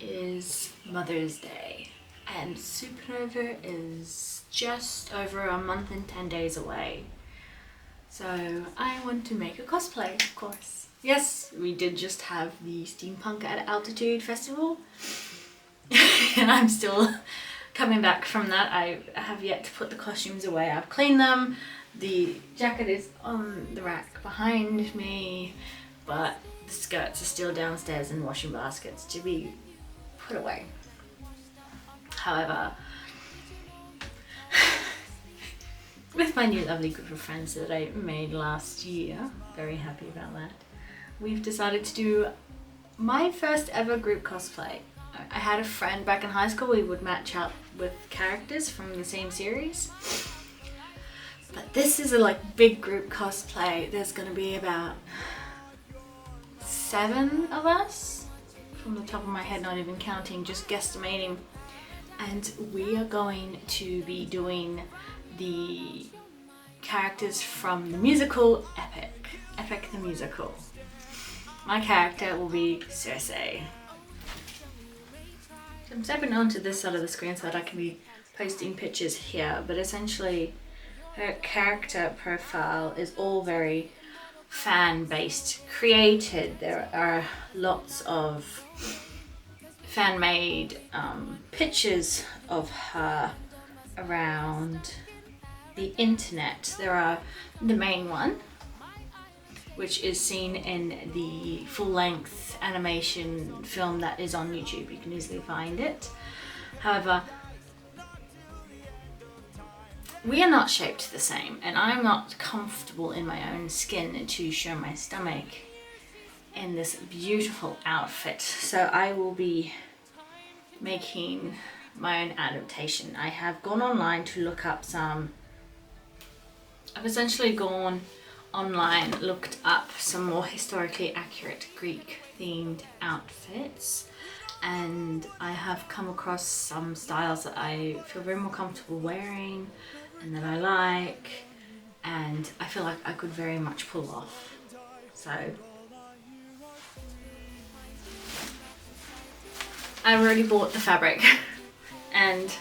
is Mother's Day and Supernova is just over a month and 10 days away. So I want to make a cosplay, of course. Yes, we did just have the Steampunk at Altitude Festival and I'm still coming back from that. I have yet to put the costumes away. I've cleaned them. The jacket is on the rack behind me, but the skirts are still downstairs in washing baskets to be put away. However, with my new lovely group of friends that I made last year, very happy about that, we've decided to do my first ever group cosplay. I had a friend back in high school, we would match up with characters from the same series. But this is a big group cosplay. There's gonna be about 7 of us, from the top of my head, not even counting, just guesstimating. And we are going to be doing the characters from the musical Epic the Musical. My character will be Circe. I'm stepping onto this side of the screen so that I can be posting pictures here, but essentially her character profile is all very fan-based, created. There are lots of fan-made pictures of her around the internet. There are the main one, which is seen in the full-length animation film that is on YouTube. You can easily find it. However, we are not shaped the same, and I'm not comfortable in my own skin to show my stomach in this beautiful outfit. So I will be making my own adaptation. I have gone online to look up I've essentially gone online, looked up some more historically accurate Greek themed outfits, and I have come across some styles that I feel very more comfortable wearing and that I like, and I feel like I could very much pull off. So I've already bought the fabric and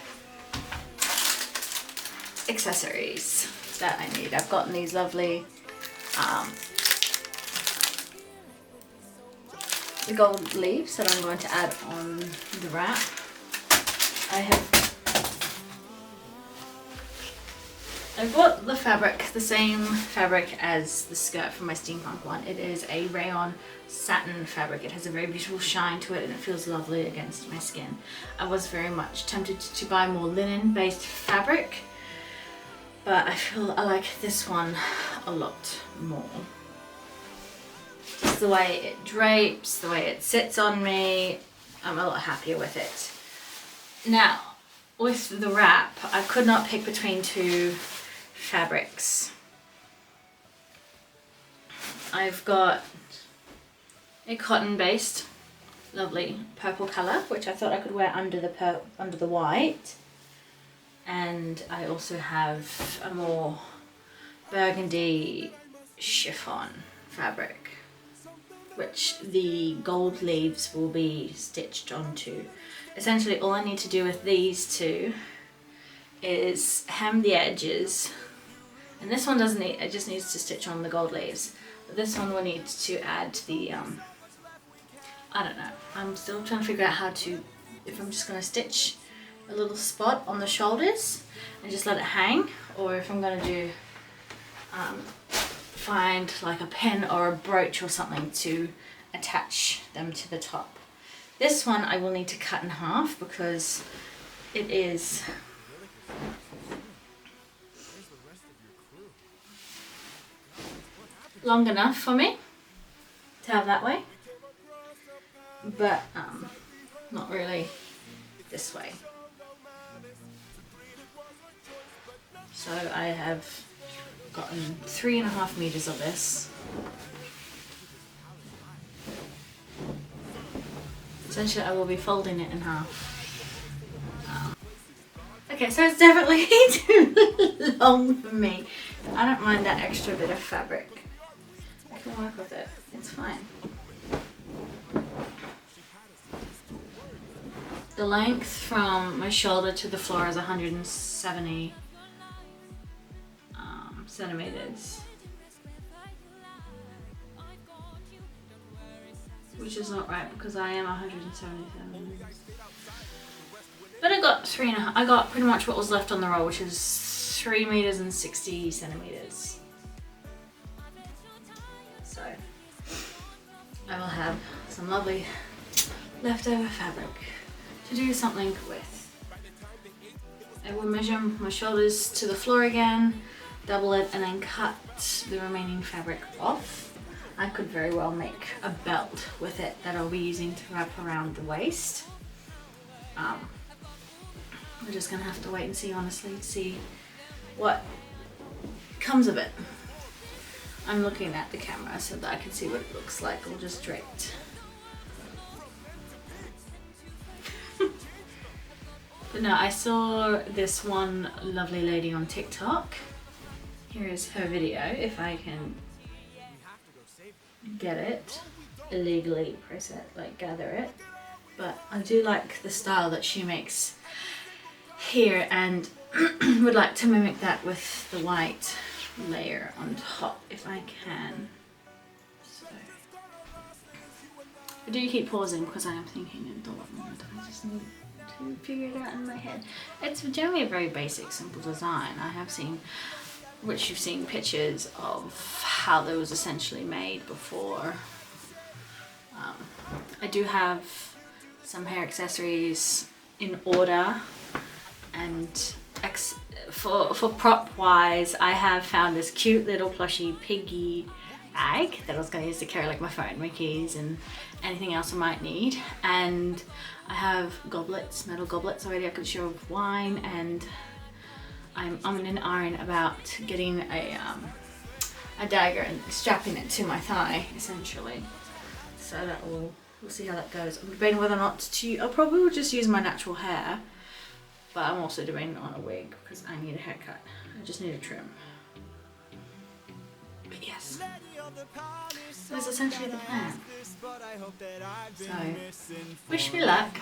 accessories that I need. I've gotten these lovely the gold leaves that I'm going to add on the wrap. I bought the fabric, the same fabric as the skirt from my steampunk one. It is a rayon satin fabric. It has a very beautiful shine to it and it feels lovely against my skin. I was very much tempted to buy more linen based fabric, but I feel I like this one a lot more. Just the way it drapes, the way it sits on me, I'm a lot happier with it. Now, with the wrap, I could not pick between two fabrics. I've got a cotton based lovely purple colour, which I thought I could wear under the white, and I also have a more burgundy chiffon fabric, which the gold leaves will be stitched onto. Essentially all I need to do with these two is hem the edges, and this one doesn't need, it just needs to stitch on the gold leaves, but this one will need to add the I don't know, I'm still trying to figure out how to, if I'm just going to stitch a little spot on the shoulders and just let it hang, or if I'm going to do find like a pin or a brooch or something to attach them to the top. This one I will need to cut in half because it is long enough for me to have that way, but not really this way. So I have gotten 3.5 meters of this. Essentially I will be folding it in half. Okay, so it's definitely too long for me. I don't mind that extra bit of fabric. I can work with it, it's fine. The length from my shoulder to the floor is 170 centimeters, which is not right because I am 170 centimeters. But I got 3.5. I got pretty much what was left on the roll, which is 3 meters and 60 centimeters. So I will have some lovely leftover fabric to do something with. I will measure my shoulders to the floor again, double it, and then cut the remaining fabric off. I could very well make a belt with it that I'll be using to wrap around the waist. We're just gonna have to wait and see, honestly, to see what comes of it. I'm looking at the camera so that I can see what it looks like all just draped. But no, I saw this one lovely lady on TikTok. Here is her video, if I can get it illegally, press it, like gather it. But I do like the style that she makes here, and would like to mimic that with the white layer on top if I can. So I do keep pausing because I am thinking at the moment. I just need to figure it out in my head. It's generally a very basic, simple design. I have seen, which you've seen pictures of how they was essentially made before. I do have some hair accessories in order, and for prop wise, I have found this cute little plushy piggy bag that I was going to use to carry like my phone, my keys, and anything else I might need. And I have goblets, metal goblets already I could show of wine, and I'm in an iron about getting a dagger and strapping it to my thigh, essentially. So that we'll see how that goes. I'm debating whether or not to, I'll probably just use my natural hair, but I'm also debating on a wig because I need a haircut. I just need a trim. But yes, that's essentially the plan. So, wish me luck.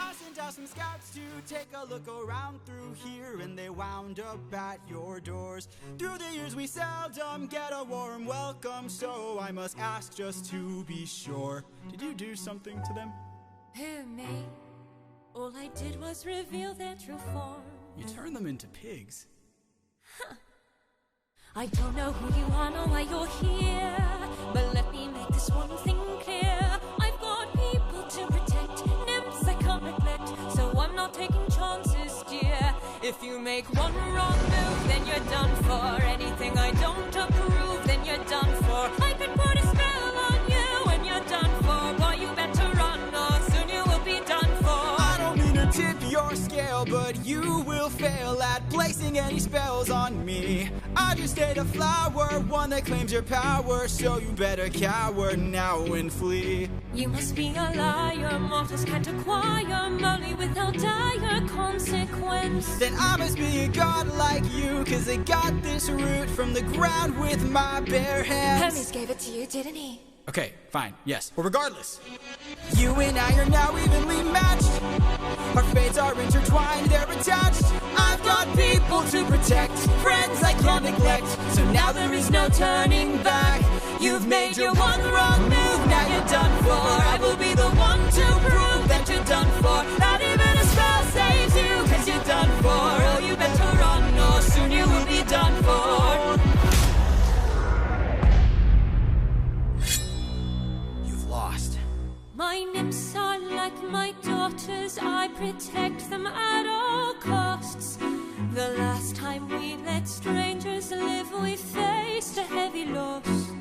Take a look around through here, and they wound up at your doors. Through the years we seldom get a warm welcome, so I must ask just to be sure. Did you do something to them? Who, me? All I did was reveal their true form. You turned them into pigs. Huh. I don't know who you are nor why you're here, but let me make this one thing clear. I've got people to protect, nymphs I can't neglect, so I'm not taking chances, dear. If you make one wrong move, then you're done for. Anything I don't approve, then you're done for. I could put a spell on you and you're done for. Boy, you better run or soon you will be done for. I don't mean to tip your scale, but you will fail at placing any spells on me. I just ate a flower, one that claims your power, so you better cower now and flee. You must be a liar, mortals can't acquire money without dire consequence. Then I must be a god like you, cause I got this root from the ground with my bare hands. Hermes gave it to you, didn't he? Okay, fine, yes. Well, regardless, you and I are now evenly matched. Our fates are intertwined, they're attached. I've got people to protect, friends I can't neglect, so now there is no turning back. You've made your one wrong move, now you're done for. I will be the one to prove that you're done for. Not even a spell saves you, cause you're done for. Oh, you better run or soon you will be done for. Lost. My nymphs are like my daughters, I protect them at all costs. The last time we let strangers live, we faced a heavy loss.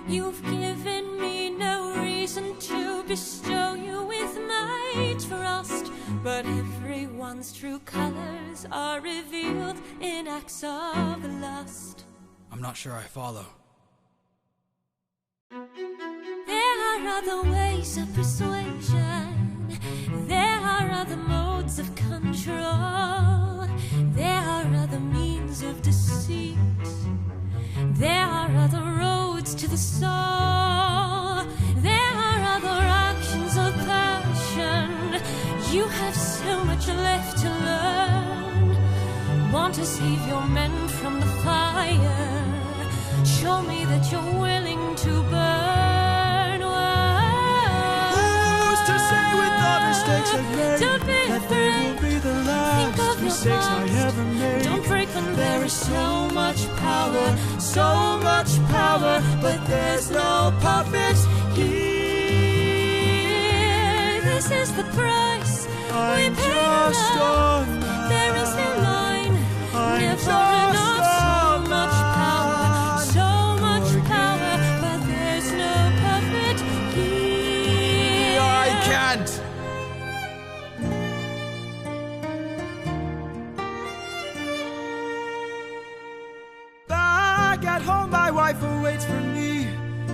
You've given me no reason to bestow you with my trust, but everyone's true colors are revealed in acts of lust. I'm not sure I follow. There are other ways of persuasion. There are other modes of control. There are other means of deceit. There are other roads to the soul. There are other actions of passion. You have so much left to learn. Want to save your men from the fire. Show me that you're willing to burn. Who's to say with the mistakes I've made Don't be that they will be the last mistakes I ever made? Don't break when There is so much power, but there's no puppet here. This is the price we I'm pay. just Love. a man. There is no line. I'm Never just enough. a So much power, but there's no puppet here. I can't. Back at home, my wife awaits for me.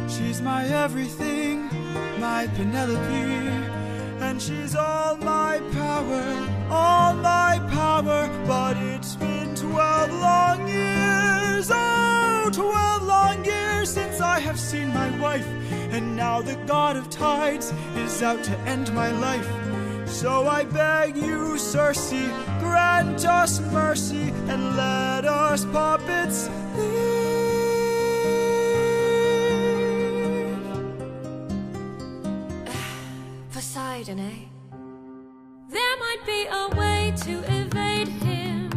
She's my everything, my Penelope. And she's all my power, but it's been 12 long years, 12 long years since I have seen my wife, and now the god of tides is out to end my life. So I beg you, Circe, grant us mercy, and let us puppets live. Poseidon, eh? There might be a way to evade him.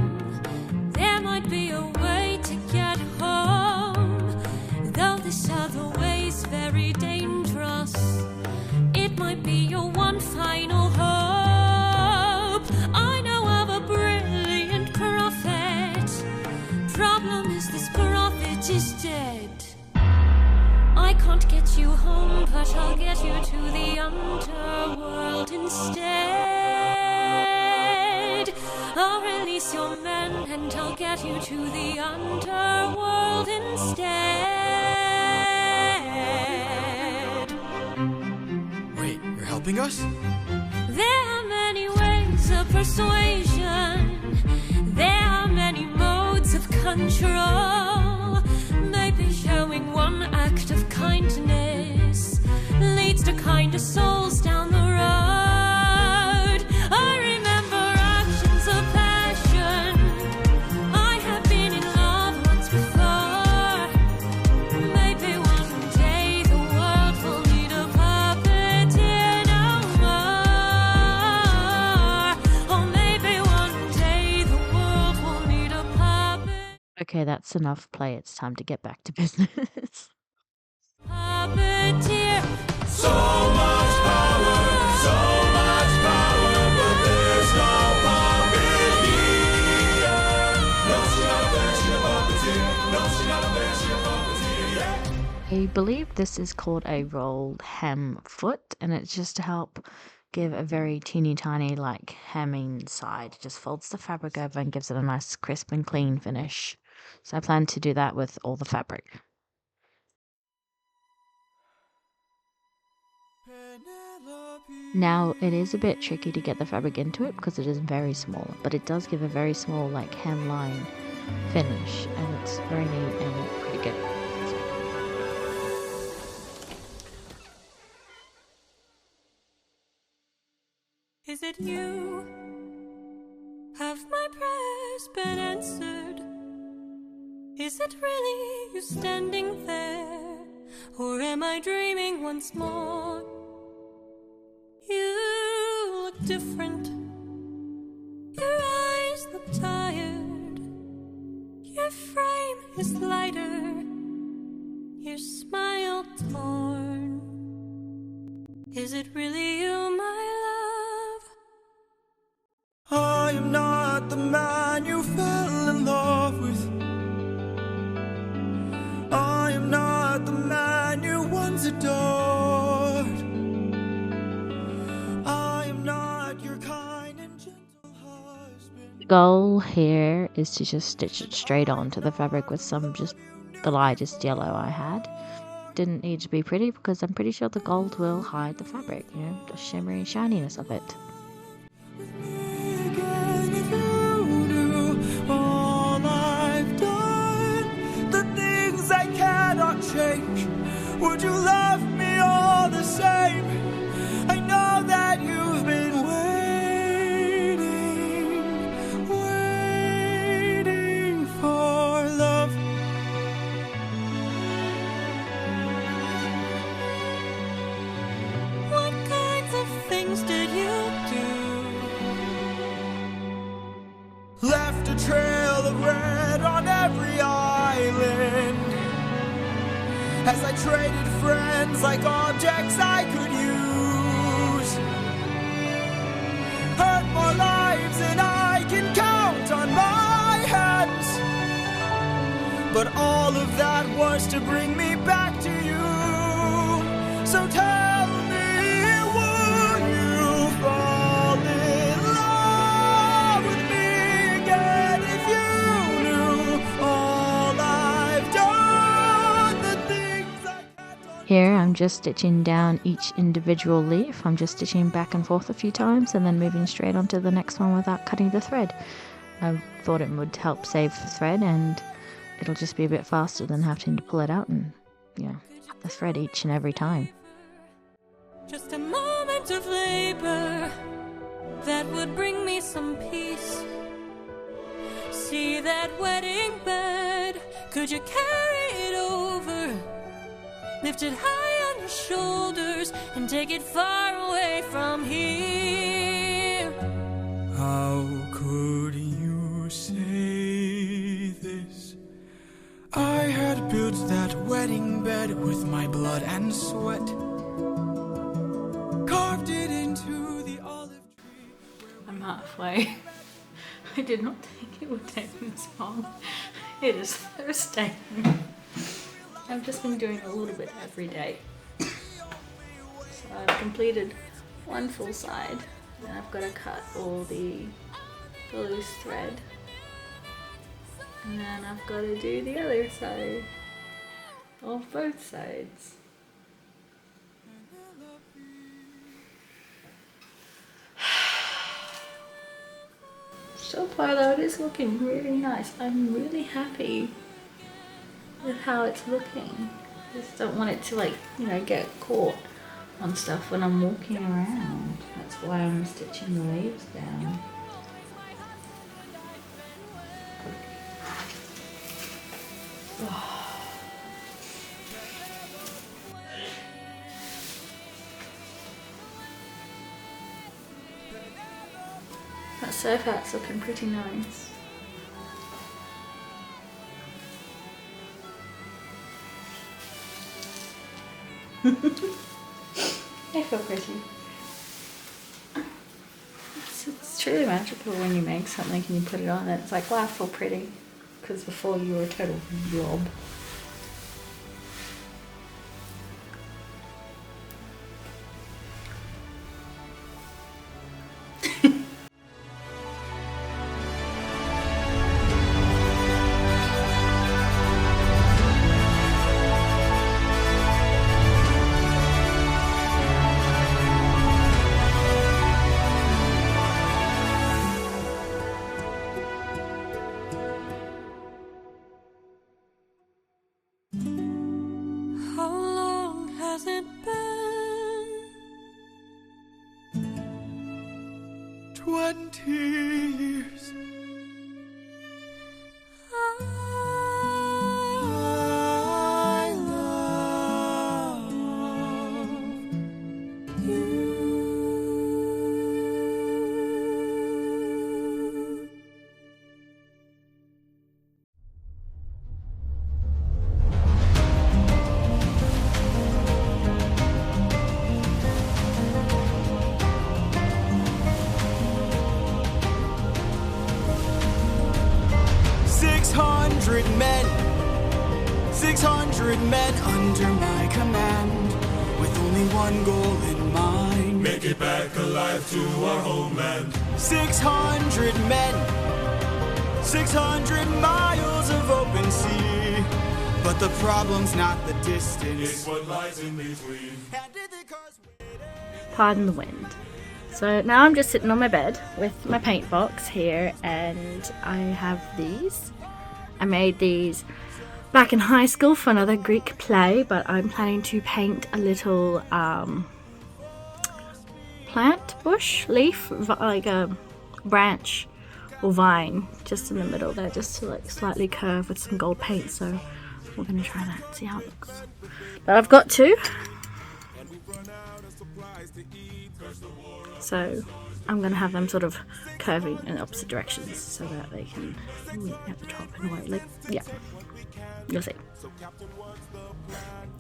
There might be a way to get home. Though this other way's very dangerous, it might be your one final hope. I know of a brilliant prophet. Problem is this prophet is dead. I can't get you home, but I'll get you to the underworld instead. I'll release your men and I'll get you to the underworld instead. Wait, you're helping us? There are many ways of persuasion. There are many modes of control. Maybe showing one act of kindness leads to kinder souls down the road. I remember actions of passion. I have been in love once before. Maybe one day the world will need a puppeteer no more. Or maybe one day the world will need a puppet. Okay, that's enough play. It's time to get back to business. Puppeteer. So much power, but there's no puppet here. No, she's not a bear, she's a puppeteer. No, she's not a bear, she's a puppeteer, yeah. I believe this is called a rolled hem foot, and it's just to help give a very teeny tiny like hemming side. It just folds the fabric over and gives it a nice crisp and clean finish. So I plan to do that with all the fabric. Now it is a bit tricky to get the fabric into it because it is very small, but it does give a very small like hemline finish, and it's very neat and pretty good. Is it you? Have my prayers been answered? Is it really you standing there? Or am I dreaming once more? You look different. Your eyes look tired. Your frame is lighter. Your smile torn. Is it really you, my love? I am not the man you fell in love with. I am not the man you once adored. I am not your kind and gentle husband. The goal here is to just stitch it straight onto the fabric with some just the lightest yellow I had. Didn't need to be pretty because I'm pretty sure the gold will hide the fabric, you know, the shimmery shininess of it. With me again if you do all I've done, the things I cannot change. Would you love me all the same? I know that you've been waiting a trail of red on every island. As I traded friends like objects I could use. Hurt more lives than I can count on my hands. But all of that was to bring me back to you. So tell me, would you fall in love with me again if you knew all I've done, the things I can't undo? Here I'm just stitching down each individual leaf. I'm just stitching back and forth a few times and then moving straight onto the next one without cutting the thread. I thought it would help save the thread, and it'll just be a bit faster than having to pull it out and, cut the thread each and every time. Just a moment of labor that would bring me some peace. See that wedding bed, could you carry it over? Lift it high on your shoulders and take it far away from here. How could you say this? I had built that wedding bed with my blood and sweat. Carved it into the olive tree. I'm halfway. I did not think it would take me this long. It is Thursday. I've just been doing a little bit every day. So I've completed one full side, and I've got to cut all the loose thread. And then I've got to do the other side of both sides. So far though, it is looking really nice. I'm really happy with how it's looking. I just don't want it to get caught on stuff when I'm walking around. That's why I'm stitching the leaves down. That surf hat's looking pretty nice. I feel pretty. It's truly magical when you make something and you put it on and it's like, wow, I feel pretty. Because before you were a total blob. How long has it been? 20 years. I love you. 600 men under my command, with only one goal in mind. Make it back alive to our homeland. 600 men, 600 miles of open sea. But the problem's not the distance, It's what lies in between. Pardon the wind. So now I'm just sitting on my bed with my paint box here, and I have these. I made these back in high school for another Greek play, but I'm planning to paint a little plant, bush, leaf, like a branch or vine just in the middle there, just to like slightly curve with some gold paint. So we're going to try that, see how it looks. But I've got two. So I'm going to have them sort of curving in opposite directions so that they can meet at the top in a way. Like, yeah, you'll see.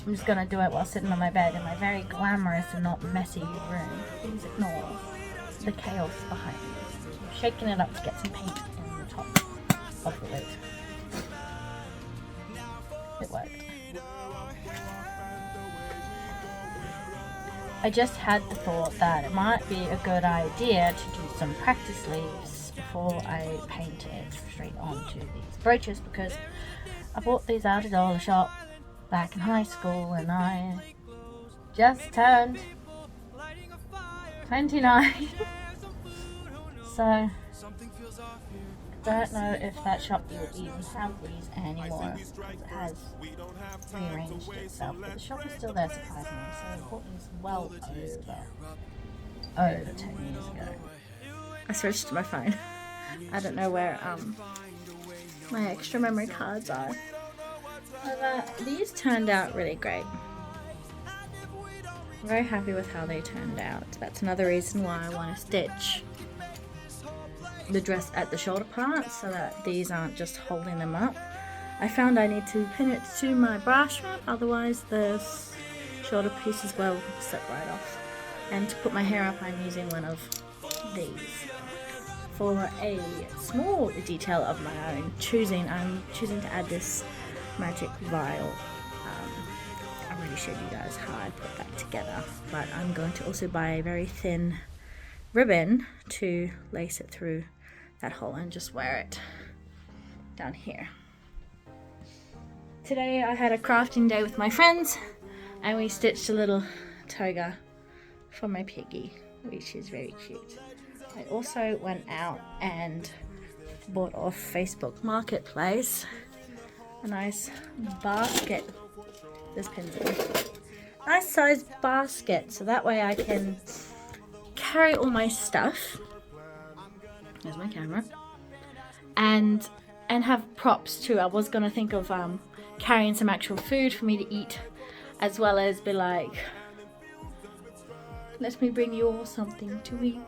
I'm just going to do it while sitting on my bed in my very glamorous and not messy room. Please ignore the chaos behind me. I'm shaking it up to get some paint in the top of the lid. It worked. I just had the thought that it might be a good idea to do some practice leaves before I paint it straight onto these brooches, because I bought these out at the dollar shop back in high school and I just turned 29. So I don't know if that shop will even have these anymore, because it has rearranged itself, but the shop is still there surprisingly, so I bought these well over 10 years ago. I switched to my phone. I don't know where my extra memory cards are. But these turned out really great. I'm very happy with how they turned out. That's another reason why I want to stitch the dress at the shoulder part so that these aren't just holding them up. I found I need to pin it to my bra strap, otherwise the shoulder pieces will slip right off. And to put my hair up, I'm using one of these. For a small detail of my own I'm choosing to add this magic vial. I already showed you guys how I put that together, but I'm going to also buy a very thin ribbon to lace it through that hole and just wear it down here. Today I had a crafting day with my friends and we stitched a little toga for my piggy, which is very cute. I also went out and bought off Facebook Marketplace a nice basket. There's pins in it. Nice size basket, so that way I can carry all my stuff. There's my camera. And have props too. I was gonna think of carrying some actual food for me to eat, as well as be like, let me bring you all something to eat.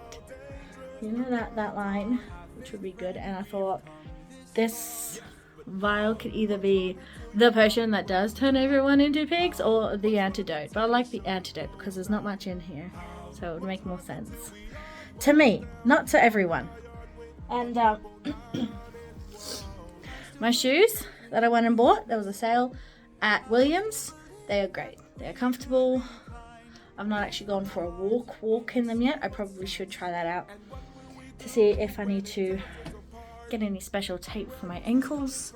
You know that line, which would be good. And I thought this vial could either be the potion that does turn everyone into pigs or the antidote. But I like the antidote because there's not much in here, so it would make more sense to me, not to everyone. And my shoes that I went and bought, there was a sale at Williams. They are great. They are comfortable. I've not actually gone for a walk in them yet. I probably should try that out to see if I need to get any special tape for my ankles.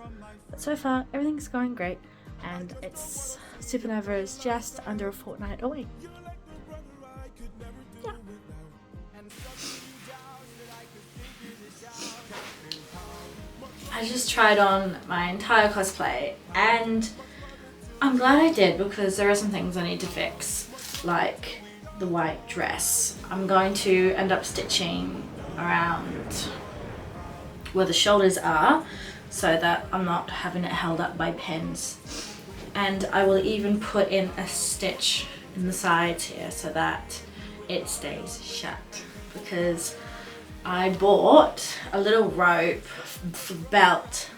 But so far, everything's going great, and it's Supernova is just under a fortnight away. Yeah. I just tried on my entire cosplay, and I'm glad I did, because there are some things I need to fix, like the white dress. I'm going to end up stitching around where the shoulders are so that I'm not having it held up by pins. And I will even put in a stitch in the sides here so that it stays shut, because I bought a little rope for belt,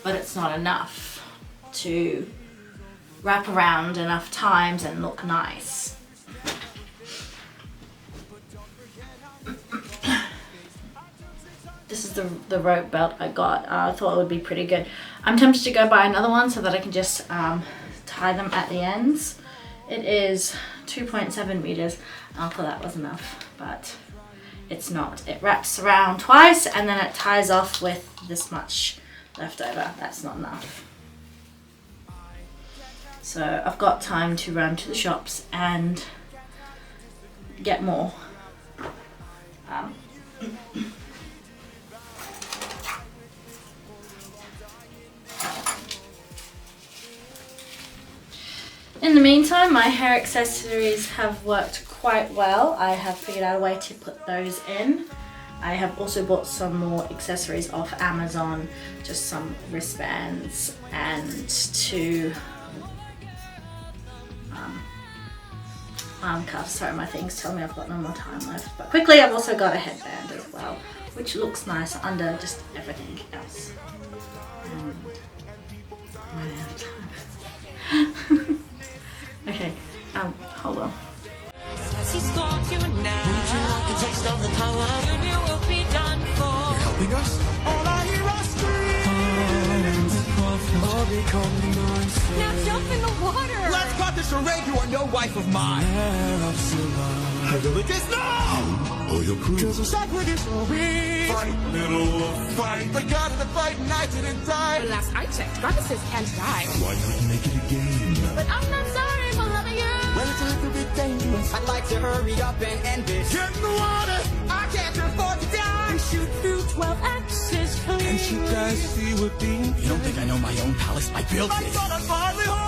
but it's not enough to wrap around enough times and look nice. This is the rope belt I got. I thought it would be pretty good. I'm tempted to go buy another one so that I can just tie them at the ends. It is 2.7 meters. I thought that was enough, but it's not. It wraps around twice and then it ties off with this much left over. That's not enough. So I've got time to run to the shops and get more. In the meantime, my hair accessories have worked quite well. I have figured out a way to put those in. I have also bought some more accessories off Amazon, just some wristbands and two arm cuffs. Sorry, my things tell me I've got no more time left. But quickly, I've also got a headband as well, which looks nice under just everything else. And I'm running out of time. Okay, hold on. Helping us? All I hear are screams. Now jump in the water! Let's cut this charade. You are no wife of mine. I really just know. Oh, your crew. Cause I'm sacrificially. Fight, little fight. The god of the fight, and I didn't die. The last I checked, goddesses can't die. Why couldn't make it a game? But I'm not sorry for loving you. Well, it's a little bit dangerous. I'd like to hurry up and end this. Get in the water. I can't afford to die. Shoot through 12 axes, please. Can't you guys see we're being? You don't think I know my own palace? I built it. I thought I'd finally home.